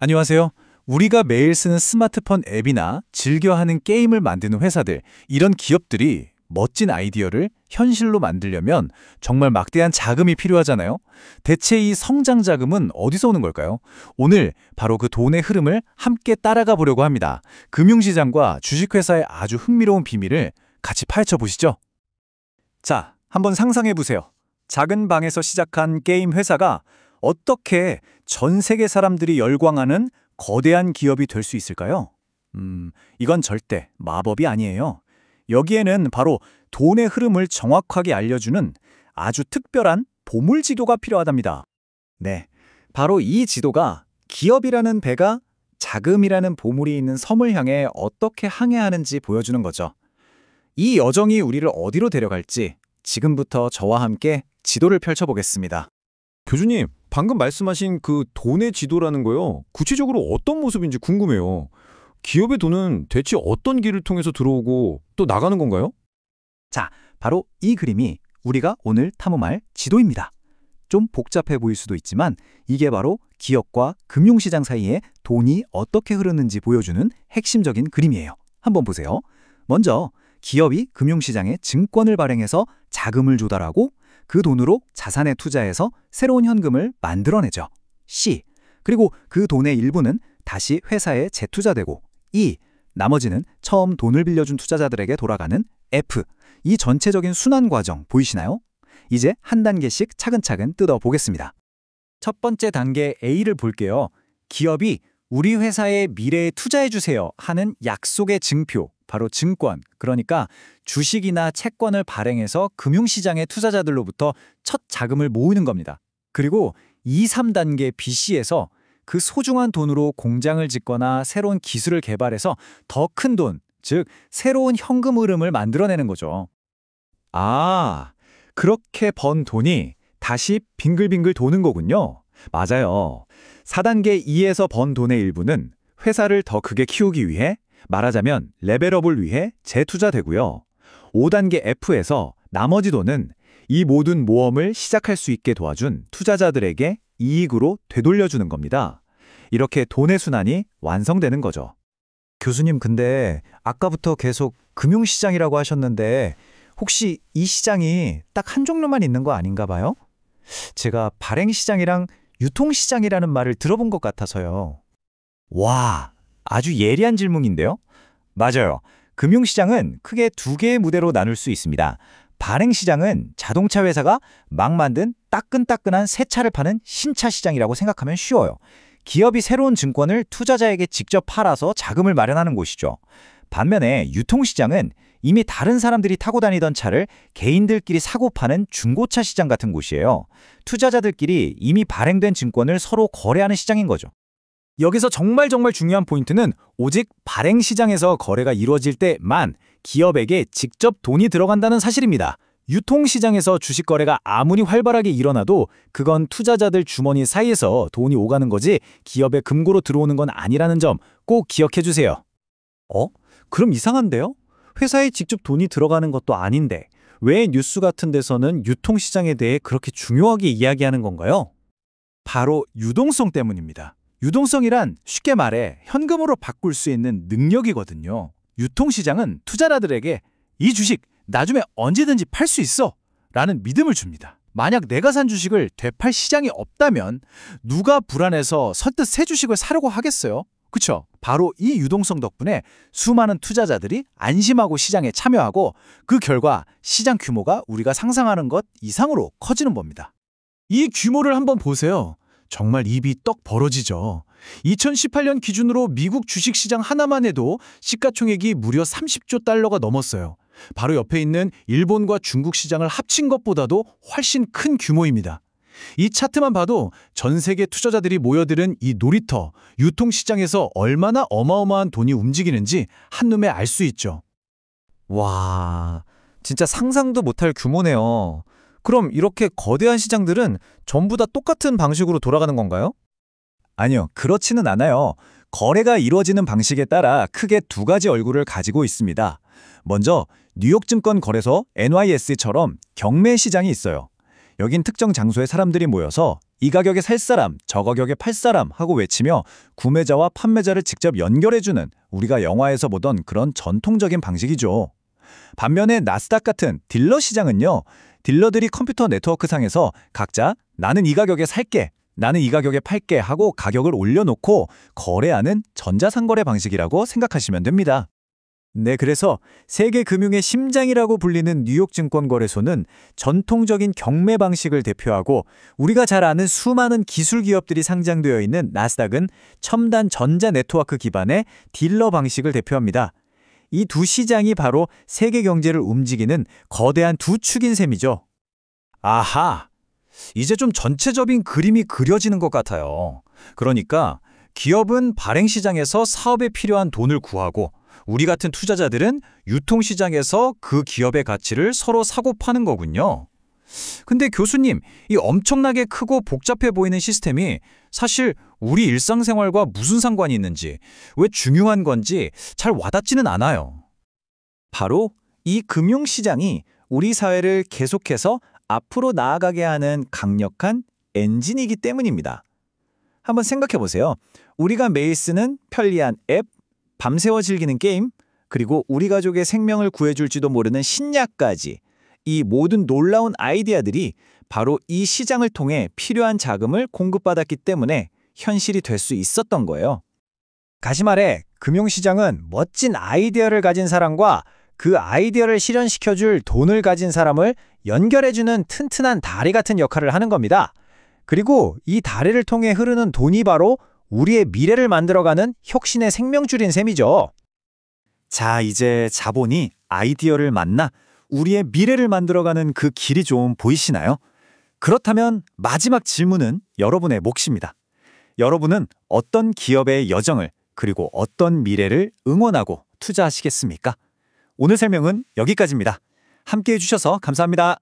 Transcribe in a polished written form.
안녕하세요. 우리가 매일 쓰는 스마트폰 앱이나 즐겨하는 게임을 만드는 회사들, 이런 기업들이 멋진 아이디어를 현실로 만들려면 정말 막대한 자금이 필요하잖아요. 대체 이 성장 자금은 어디서 오는 걸까요? 오늘 바로 그 돈의 흐름을 함께 따라가 보려고 합니다. 금융시장과 주식회사의 아주 흥미로운 비밀을 같이 파헤쳐 보시죠. 자, 한번 상상해 보세요. 작은 방에서 시작한 게임 회사가 어떻게 전 세계 사람들이 열광하는 거대한 기업이 될 수 있을까요? 이건 절대 마법이 아니에요. 여기에는 바로 돈의 흐름을 정확하게 알려주는 아주 특별한 보물 지도가 필요하답니다. 네, 바로 이 지도가 기업이라는 배가 자금이라는 보물이 있는 섬을 향해 어떻게 항해하는지 보여주는 거죠. 이 여정이 우리를 어디로 데려갈지 지금부터 저와 함께 지도를 펼쳐보겠습니다. 교수님, 방금 말씀하신 그 돈의 지도라는 거요. 구체적으로 어떤 모습인지 궁금해요. 기업의 돈은 대체 어떤 길을 통해서 들어오고 또 나가는 건가요? 자, 바로 이 그림이 우리가 오늘 탐험할 지도입니다. 좀 복잡해 보일 수도 있지만 이게 바로 기업과 금융시장 사이에 돈이 어떻게 흐르는지 보여주는 핵심적인 그림이에요. 한번 보세요. 먼저 기업이 금융시장에 증권을 발행해서 자금을 조달하고 그 돈으로 자산에 투자해서 새로운 현금을 만들어내죠. C. 그리고 그 돈의 일부는 다시 회사에 재투자되고 E. 나머지는 처음 돈을 빌려준 투자자들에게 돌아가는 F. 이 전체적인 순환 과정 보이시나요? 이제 한 단계씩 차근차근 뜯어보겠습니다. 첫 번째 단계 A를 볼게요. 기업이 우리 회사의 미래에 투자해주세요 하는 약속의 증표, 바로 증권, 그러니까 주식이나 채권을 발행해서 금융시장의 투자자들로부터 첫 자금을 모으는 겁니다. 그리고 2, 3단계 BC에서 그 소중한 돈으로 공장을 짓거나 새로운 기술을 개발해서 더 큰 돈, 즉 새로운 현금 흐름을 만들어내는 거죠. 아, 그렇게 번 돈이 다시 빙글빙글 도는 거군요. 맞아요. 4단계 E에서 번 돈의 일부는 회사를 더 크게 키우기 위해, 말하자면 레벨업을 위해 재투자되고요. 5단계 F에서 나머지 돈은 이 모든 모험을 시작할 수 있게 도와준 투자자들에게 이익으로 되돌려주는 겁니다. 이렇게 돈의 순환이 완성되는 거죠. 교수님, 근데 아까부터 계속 금융시장이라고 하셨는데 혹시 이 시장이 딱 한 종류만 있는 거 아닌가 봐요? 제가 발행시장이랑 유통시장이라는 말을 들어본 것 같아서요. 와, 아주 예리한 질문인데요? 맞아요. 금융시장은 크게 두 개의 무대로 나눌 수 있습니다. 발행시장은 자동차 회사가 막 만든 따끈따끈한 새 차를 파는 신차 시장이라고 생각하면 쉬워요. 기업이 새로운 증권을 투자자에게 직접 팔아서 자금을 마련하는 곳이죠. 반면에 유통시장은 이미 다른 사람들이 타고 다니던 차를 개인들끼리 사고 파는 중고차 시장 같은 곳이에요. 투자자들끼리 이미 발행된 증권을 서로 거래하는 시장인 거죠. 여기서 정말 중요한 포인트는 오직 발행시장에서 거래가 이루어질 때만 기업에게 직접 돈이 들어간다는 사실입니다. 유통시장에서 주식 거래가 아무리 활발하게 일어나도 그건 투자자들 주머니 사이에서 돈이 오가는 거지 기업의 금고로 들어오는 건 아니라는 점 꼭 기억해 주세요. 그럼 이상한데요? 회사에 직접 돈이 들어가는 것도 아닌데 왜 뉴스 같은 데서는 유통시장에 대해 그렇게 중요하게 이야기하는 건가요? 바로 유동성 때문입니다. 유동성이란 쉽게 말해 현금으로 바꿀 수 있는 능력이거든요. 유통시장은 투자자들에게 이 주식 나중에 언제든지 팔 수 있어 라는 믿음을 줍니다. 만약 내가 산 주식을 되팔 시장이 없다면 누가 불안해서 선뜻 새 주식을 사려고 하겠어요? 그쵸? 바로 이 유동성 덕분에 수많은 투자자들이 안심하고 시장에 참여하고 그 결과 시장 규모가 우리가 상상하는 것 이상으로 커지는 겁니다. 이 규모를 한번 보세요. 정말 입이 떡 벌어지죠. 2018년 기준으로 미국 주식시장 하나만 해도 시가총액이 무려 30조 달러가 넘었어요. 바로 옆에 있는 일본과 중국 시장을 합친 것보다도 훨씬 큰 규모입니다. 이 차트만 봐도 전 세계 투자자들이 모여드는 이 놀이터, 유통시장에서 얼마나 어마어마한 돈이 움직이는지 한눈에 알 수 있죠. 와, 진짜 상상도 못할 규모네요. 그럼 이렇게 거대한 시장들은 전부 다 똑같은 방식으로 돌아가는 건가요? 아니요, 그렇지는 않아요. 거래가 이루어지는 방식에 따라 크게 두 가지 얼굴을 가지고 있습니다. 먼저 뉴욕증권거래소 NYSE처럼 경매 시장이 있어요. 여긴 특정 장소에 사람들이 모여서 이 가격에 살 사람, 저 가격에 팔 사람 하고 외치며 구매자와 판매자를 직접 연결해주는 우리가 영화에서 보던 그런 전통적인 방식이죠. 반면에 나스닥 같은 딜러 시장은요. 딜러들이 컴퓨터 네트워크상에서 각자 나는 이 가격에 살게, 나는 이 가격에 팔게 하고 가격을 올려놓고 거래하는 전자상거래 방식이라고 생각하시면 됩니다. 네, 그래서 세계 금융의 심장이라고 불리는 뉴욕 증권거래소는 전통적인 경매 방식을 대표하고 우리가 잘 아는 수많은 기술 기업들이 상장되어 있는 나스닥은 첨단 전자 네트워크 기반의 딜러 방식을 대표합니다. 이 두 시장이 바로 세계 경제를 움직이는 거대한 두 축인 셈이죠. 아하, 이제 좀 전체적인 그림이 그려지는 것 같아요. 그러니까 기업은 발행시장에서 사업에 필요한 돈을 구하고 우리 같은 투자자들은 유통시장에서 그 기업의 가치를 서로 사고 파는 거군요. 근데 교수님, 이 엄청나게 크고 복잡해 보이는 시스템이 사실 우리 일상생활과 무슨 상관이 있는지, 왜 중요한 건지 잘 와닿지는 않아요. 바로 이 금융시장이 우리 사회를 계속해서 앞으로 나아가게 하는 강력한 엔진이기 때문입니다. 한번 생각해 보세요. 우리가 매일 쓰는 편리한 앱, 밤새워 즐기는 게임, 그리고 우리 가족의 생명을 구해줄지도 모르는 신약까지 이 모든 놀라운 아이디어들이 바로 이 시장을 통해 필요한 자금을 공급받았기 때문에 현실이 될 수 있었던 거예요. 다시 말해, 금융시장은 멋진 아이디어를 가진 사람과 그 아이디어를 실현시켜줄 돈을 가진 사람을 연결해주는 튼튼한 다리 같은 역할을 하는 겁니다. 그리고 이 다리를 통해 흐르는 돈이 바로 우리의 미래를 만들어가는 혁신의 생명줄인 셈이죠. 자, 이제 자본이 아이디어를 만나 우리의 미래를 만들어가는 그 길이 좀 보이시나요? 그렇다면 마지막 질문은 여러분의 몫입니다. 여러분은 어떤 기업의 여정을 그리고 어떤 미래를 응원하고 투자하시겠습니까? 오늘 설명은 여기까지입니다. 함께해 주셔서 감사합니다.